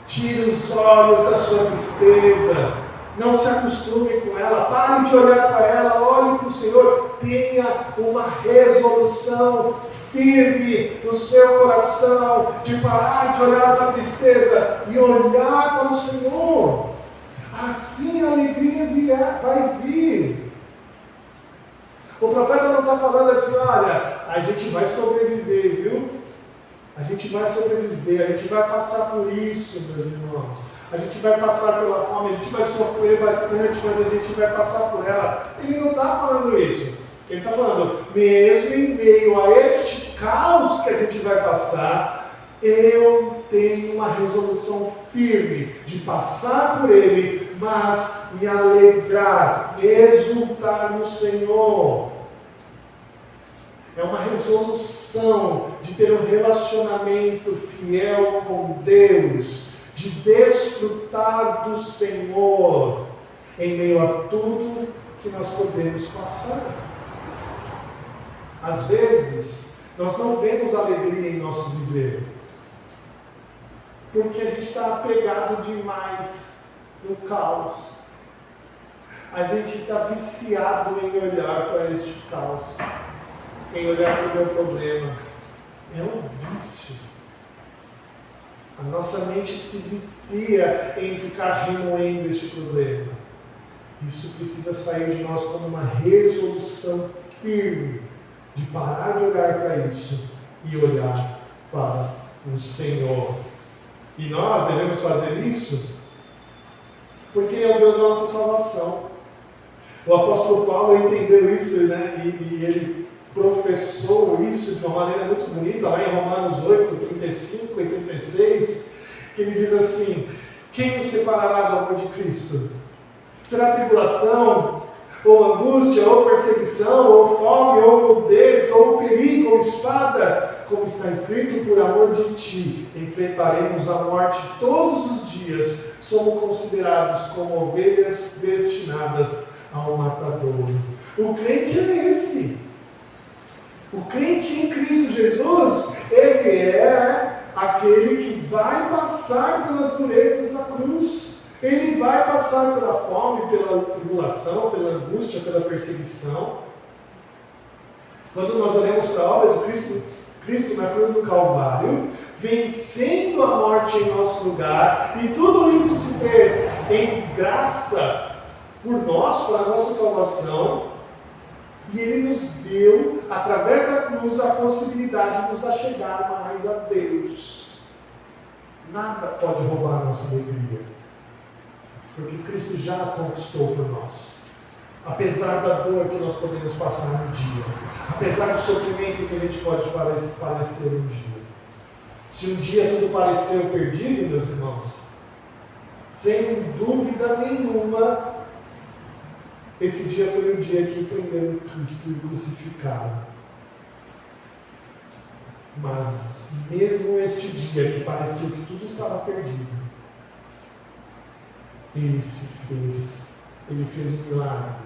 Tire os olhos da sua tristeza. Não se acostume com ela. Pare de olhar para ela. Olhe para o Senhor. Tenha uma resolução firme no seu coração de parar de olhar para a tristeza e olhar para o Senhor. Assim a alegria vai vir. O profeta não está falando assim: olha, a gente vai sobreviver, viu? A gente vai sobreviver, a gente vai passar por isso, meus irmãos. A gente vai passar pela fome, a gente vai sofrer bastante, mas a gente vai passar por ela. Ele não está falando isso. Ele está falando, mesmo em meio a este caos que a gente vai passar, eu tenho uma resolução firme de passar por ele, mas me alegrar, me exultar no Senhor. É uma resolução de ter um relacionamento fiel com Deus, de desfrutar do Senhor em meio a tudo que nós podemos passar. Às vezes, nós não vemos alegria em nosso viver, porque a gente está apegado demais no caos. A gente está viciado em olhar para este caos, em olhar para o meu problema. É um vício. A nossa mente se vicia em ficar remoendo este problema. Isso precisa sair de nós como uma resolução firme de parar de olhar para isso e olhar para o Senhor. E nós devemos fazer isso porque é o Deus da nossa salvação. O apóstolo Paulo entendeu isso, né? E ele professou isso de uma maneira muito bonita, lá em Romanos 8, 35 e 36, que ele diz assim: quem nos separará do amor de Cristo? Será tribulação, ou angústia, ou perseguição, ou fome, ou nudez, ou perigo, ou espada? Como está escrito, por amor de ti, enfrentaremos a morte todos os dias, somos considerados como ovelhas destinadas ao matadouro. O crente é esse. O crente em Cristo Jesus, ele é aquele que vai passar pelas durezas da cruz. Ele vai passar pela fome, pela tribulação, pela angústia, pela perseguição. Quando nós olhamos para a obra de Cristo na cruz do Calvário, vencendo a morte em nosso lugar, e tudo isso se fez em graça por nós, para a nossa salvação, e Ele nos deu, através da cruz, a possibilidade de nos achegar mais a Deus. Nada pode roubar a nossa alegria, porque Cristo já a conquistou por nós. Apesar da dor que nós podemos passar um dia, apesar do sofrimento que a gente pode padecer um dia. Se um dia tudo pareceu perdido, meus irmãos, sem dúvida nenhuma, esse dia foi o dia que prenderam Cristo e crucificaram. Mas mesmo este dia que parecia que tudo estava perdido, Ele se fez, Ele fez um milagre,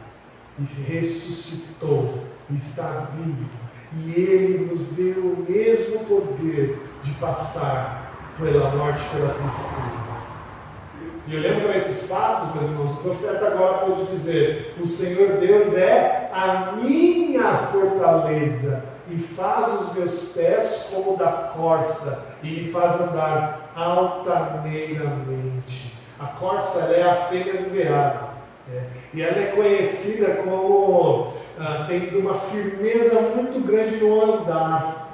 e se ressuscitou, e está vivo, e Ele nos deu o mesmo poder de passar pela morte, pela tristeza. E olhando para esses fatos, meus irmãos, o profeta agora pode dizer: o Senhor Deus é a minha fortaleza, e faz os meus pés como da corça, e me faz andar altaneiramente. A corça é a fêmea do veado, e ela é conhecida como tendo uma firmeza muito grande no andar.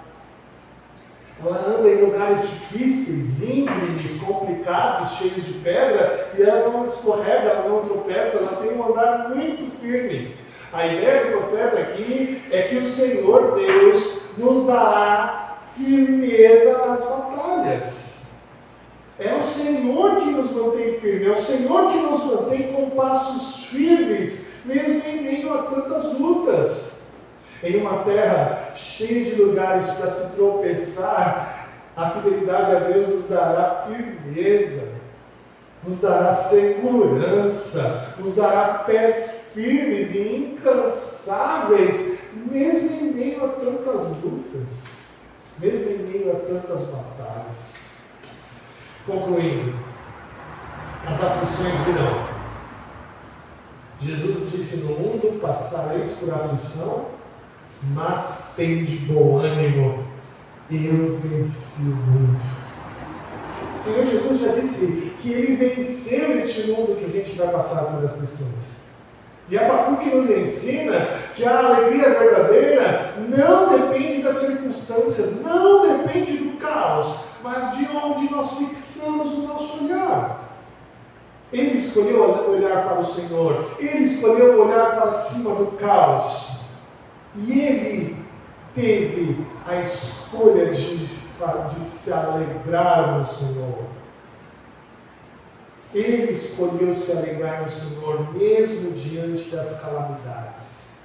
Ela anda em lugares difíceis, íngremes, complicados, cheios de pedra, e ela não escorrega, ela não tropeça, ela tem um andar muito firme. A ideia do profeta aqui é que o Senhor Deus nos dará firmeza nas batalhas. É o Senhor que nos mantém firmes, é o Senhor que nos mantém com passos firmes, mesmo em meio a tantas lutas. Em uma terra cheia de lugares para se tropeçar, a fidelidade a Deus nos dará firmeza, nos dará segurança, nos dará pés firmes e incansáveis, mesmo em meio a tantas lutas, mesmo em meio a tantas batalhas. Concluindo, as aflições virão. Jesus disse: no mundo passareis por aflição, mas tende bom ânimo, eu venci o mundo. O Senhor Jesus já disse que Ele venceu este mundo que a gente vai passar por aflições. E Abacuque nos ensina que a alegria verdadeira não depende das circunstâncias, não depende do caos, mas de onde nós fixamos o nosso olhar. Ele escolheu olhar para o Senhor, Ele escolheu olhar para cima do caos. E ele teve a escolha de se alegrar no Senhor. Ele escolheu se alegrar no Senhor, mesmo diante das calamidades.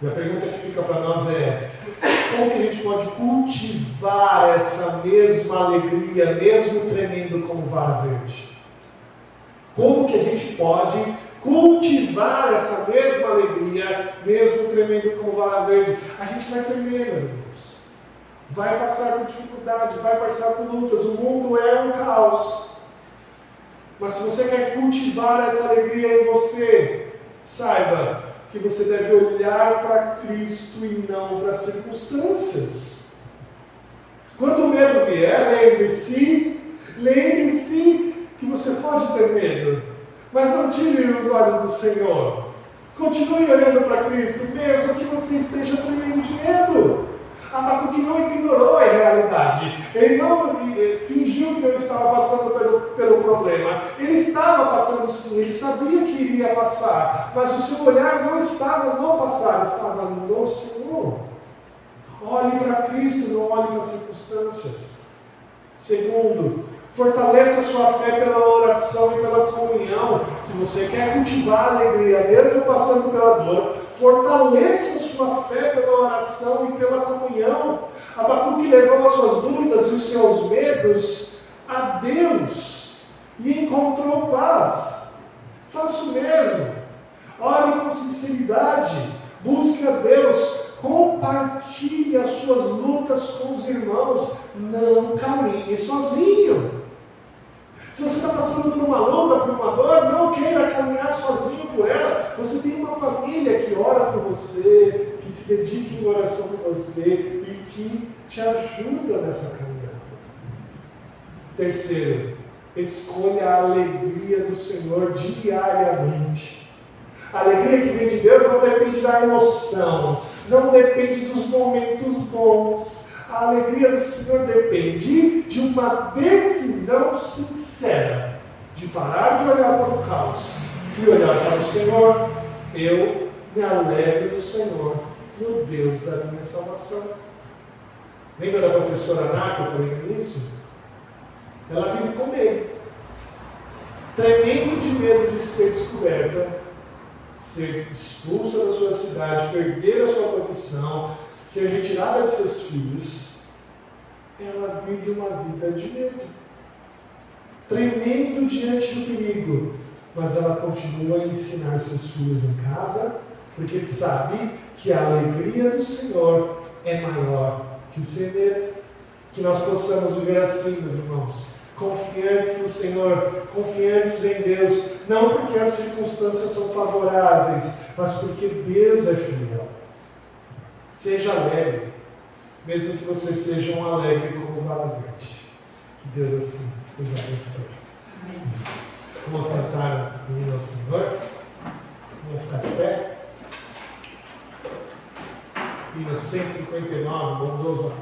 E a pergunta que fica para nós é: como que a gente pode cultivar essa mesma alegria, mesmo tremendo como vara verde? Como que a gente pode cultivar essa mesma alegria, mesmo tremendo como vara verde? A gente vai tremer, meus irmãos. Vai passar por dificuldade, vai passar por lutas. O mundo é um caos. Mas se você quer cultivar essa alegria em você, saiba que você deve olhar para Cristo e não para as circunstâncias. Quando o medo vier, lembre-se que você pode ter medo. Mas não tire os olhos do Senhor. Continue olhando para Cristo, mesmo que você esteja tremendo de medo. Abacuque não ignorou a realidade. Ele não fingiu que não estava passando pelo problema. Ele estava passando sim, ele sabia que iria passar. Mas o seu olhar não estava no passado, estava no Senhor. Olhe para Cristo, não olhe para as circunstâncias. Segundo, fortaleça sua fé pela oração e pela comunhão. Se você quer cultivar a alegria, mesmo passando pela dor, fortaleça sua fé pela oração e pela comunhão. Abacuque levou as suas dúvidas e os seus medos a Deus e encontrou paz. Faça o mesmo. Ore com sinceridade. Busque a Deus. Compartilhe as suas lutas com os irmãos. Não caminhe sozinho. Se você está passando por uma luta, por uma dor, não queira caminhar sozinho por ela. Você tem uma família que ora por você, que se dedica em oração por você e que te ajuda nessa caminhada. Terceiro, escolha a alegria do Senhor diariamente. A alegria que vem de Deus não depende da emoção, não depende dos momentos bons. A alegria do Senhor depende de uma decisão sincera, de parar de olhar para o caos e olhar para o Senhor. Eu me alegro no Senhor, no Deus da minha salvação. Lembra da professora Ana que eu falei no início? Ela vive com medo, tremendo de medo de ser descoberta, ser expulsa da sua cidade, perder a sua profissão, ser retirada de seus filhos. Ela vive uma vida de medo, tremendo diante do perigo, mas ela continua a ensinar seus filhos em casa, porque sabe que a alegria do Senhor é maior que o seu medo. Que nós possamos viver assim, meus irmãos, confiantes no Senhor, confiantes em Deus, não porque as circunstâncias são favoráveis, mas porque Deus é fiel. Seja alegre, mesmo que você seja um alegre como vara verde. Que Deus assim nos abençoe. Amém. Vamos cantar o hino ao Senhor. Vamos ficar de pé. hino 159, bondoso amigo.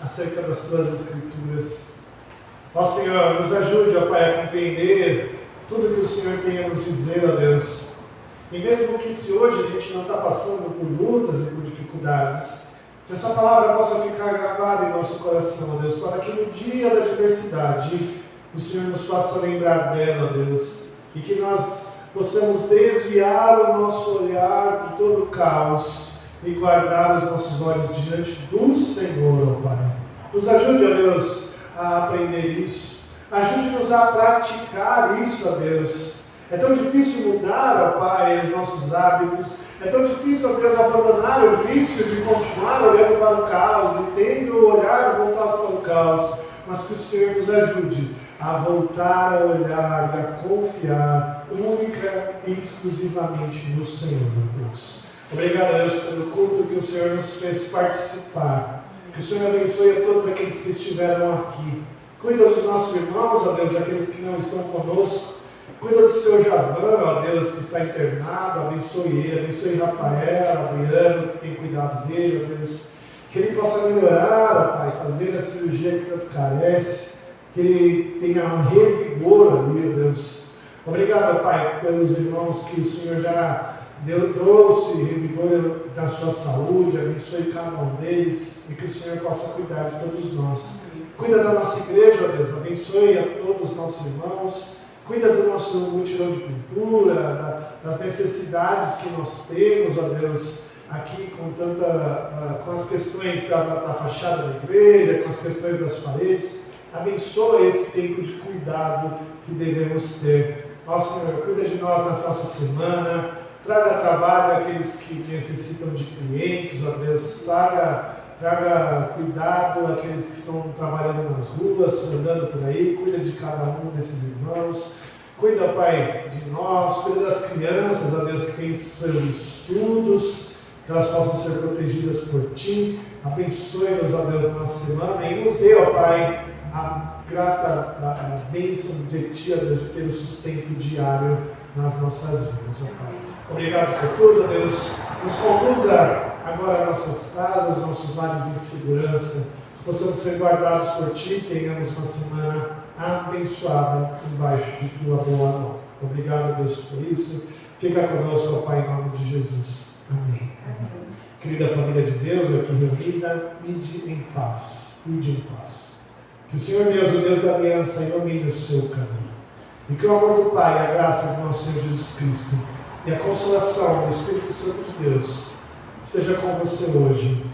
Acerca das tuas escrituras. Ó Senhor, nos ajude, ó Pai, a compreender tudo que o Senhor tem a nos dizer, ó Deus. E mesmo que se hoje a gente não está passando por lutas e por dificuldades, que essa palavra possa ficar gravada em nosso coração, ó Deus, para que no dia da adversidade o Senhor nos faça lembrar dela, ó Deus, e que nós possamos desviar o nosso olhar de todo o caos e guardar os nossos olhos diante do Senhor, ó Pai. Nos ajude, ó Deus, a aprender isso. Ajude-nos a praticar isso, ó Deus. É tão difícil mudar, ó Pai, os nossos hábitos. É tão difícil, ó Deus, abandonar o vício de continuar olhando para o caos e tendo o olhar voltado para o caos. Mas que o Senhor nos ajude a voltar a olhar e a confiar única e exclusivamente no Senhor, ó Deus. Obrigado, Deus, pelo culto que o Senhor nos fez participar. Que o Senhor abençoe a todos aqueles que estiveram aqui. Cuida dos nossos irmãos, ó Deus, daqueles que não estão conosco. Cuida do seu Javan, ó Deus, que está internado. Abençoe ele, abençoe Rafael, Adriano, que tem cuidado dele, ó Deus. Que ele possa melhorar, ó Pai, fazer a cirurgia que tanto carece. Que ele tenha um revigor ali, ó Deus. Obrigado, ó Pai, pelos irmãos que o Senhor já trouxe revigor da sua saúde, abençoe cada um deles e que o Senhor possa cuidar de todos nós. Cuida da nossa igreja, ó Deus, abençoe a todos os nossos irmãos, cuida do nosso mutirão de cultura, das necessidades que nós temos, ó Deus, aqui com as questões da fachada da igreja, com as questões das paredes. Abençoa esse tempo de cuidado que devemos ter. Ó Senhor, cuida de nós nessa nossa semana. Traga trabalho àqueles que necessitam de clientes, ó Deus. Traga Traga cuidado àqueles que estão trabalhando nas ruas, andando por aí. Cuida de cada um desses irmãos. Cuida, Pai, de nós. Cuida das crianças, ó Deus, que têm seus estudos, que elas possam ser protegidas por Ti. Abençoe-nos, ó Deus, na nossa semana e nos dê, ó Pai, a grata a bênção de Ti, ó Deus, de ter o sustento diário nas nossas vidas, ó Pai. Obrigado por tudo, ó Deus. Nos conduza agora às nossas casas, nossos lares em segurança. Possamos ser guardados por Ti, tenhamos uma semana abençoada embaixo de Tua boa mão. Obrigado, Deus, por isso. Fica conosco, ó Pai, em nome de Jesus. Amém. Amém. Querida família de Deus, aqui reunida, ide em paz. Ide em paz. Que o Senhor Deus, o Deus da aliança, ilumine o seu caminho. E que o amor do Pai, a graça do nosso Senhor Jesus Cristo e a consolação do Espírito Santo de Deus seja com você hoje.